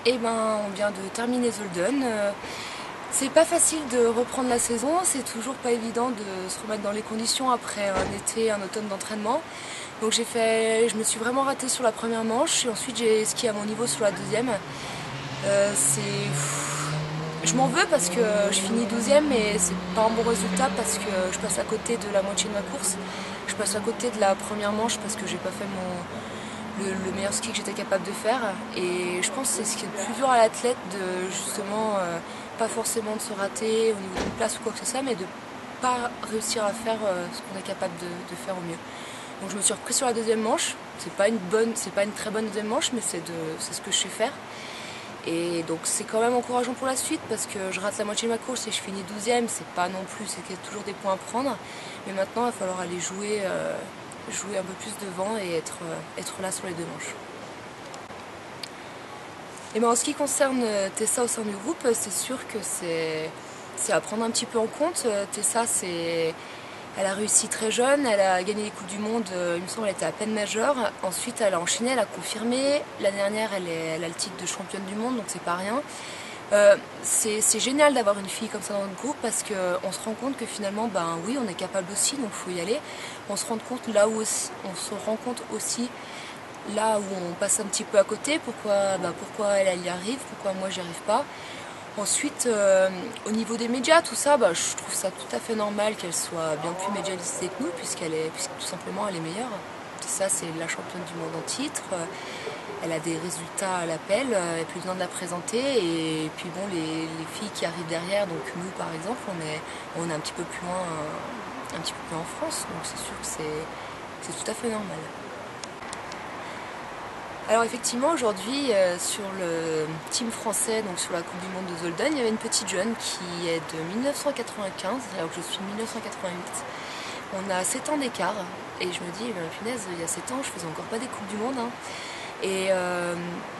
Eh ben, on vient de terminer Zolden. C'est pas facile de reprendre la saison, c'est toujours pas évident de se remettre dans les conditions après un été, un automne d'entraînement. Donc je me suis vraiment ratée sur la première manche et ensuite j'ai skié à mon niveau sur la deuxième. Euh, c'est, je m'en veux parce que je finis 12e et c'est pas un bon résultat parce que je passe à côté de la moitié de ma course. Je passe à côté de la première manche parce que j'ai pas fait le meilleur ski que j'étais capable de faire. Et je pense que c'est ce qui est le plus dur à l'athlète de justement pas forcément de se rater au niveau d'une place ou quoi que ce soit, mais de pas réussir à faire ce qu'on est capable de faire au mieux. Donc je me suis repris sur la deuxième manche. C'est pas une très bonne deuxième manche, mais c'est ce que je sais faire. Et donc c'est quand même encourageant pour la suite parce que je rate la moitié de ma course et je finis 12e, c'est pas non plus, c'est qu'il y a toujours des points à prendre. Mais maintenant il va falloir aller jouer un peu plus devant et être là sur les deux manches. Et ben en ce qui concerne Tessa au sein du groupe, c'est sûr que c'est à prendre un petit peu en compte. Tessa, elle a réussi très jeune, elle a gagné les Coupes du Monde, il me semble qu'elle était à peine majeure. Ensuite, elle a enchaîné, elle a confirmé. L'année dernière, elle a le titre de championne du monde, donc c'est pas rien. C'est génial d'avoir une fille comme ça dans notre groupe parce qu'on se rend compte que finalement, ben oui, on est capable aussi, donc il faut y aller. On se rend compte aussi là où on passe un petit peu à côté, pourquoi elle y arrive, pourquoi moi j'y arrive pas. Ensuite, au niveau des médias, tout ça, je trouve ça tout à fait normal qu'elle soit bien plus médiatisée que nous, puisque tout simplement elle est meilleure. Ça, c'est la championne du monde en titre. Elle a des résultats à l'appel, elle n'a plus besoin de la présenter. Et puis bon, les filles qui arrivent derrière, donc nous par exemple, on est un petit peu plus loin, en France, donc c'est sûr que c'est tout à fait normal. Alors effectivement aujourd'hui sur le team français, donc sur la Coupe du Monde de Zolden, il y avait une petite jeune qui est de 1995, alors que je suis de 1988. On a 7 ans d'écart et je me dis, ben, punaise, il y a 7 ans je faisais encore pas des Coupes du Monde. Hein. Et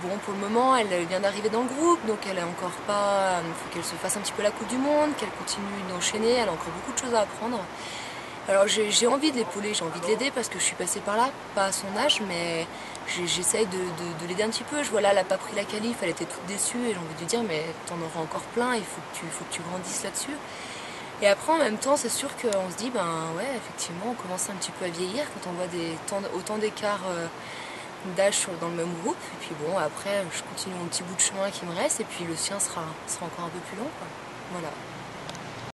bon, pour le moment elle vient d'arriver dans le groupe, donc elle a encore pas, il faut qu'elle se fasse un petit peu la Coupe du Monde, qu'elle continue d'enchaîner, elle a encore beaucoup de choses à apprendre. Alors j'ai envie de l'épauler, j'ai envie de l'aider parce que je suis passée par là, pas à son âge, mais j'essaye de l'aider un petit peu. Je vois là, elle n'a pas pris la qualif, elle était toute déçue et j'ai envie de lui dire mais t'en auras encore plein, il faut que tu grandisses là-dessus. Et après en même temps c'est sûr qu'on se dit ben ouais effectivement on commence un petit peu à vieillir quand on voit autant d'écart d'âge dans le même groupe. Et puis bon après je continue mon petit bout de chemin qui me reste et puis le sien sera encore un peu plus long quoi. Voilà.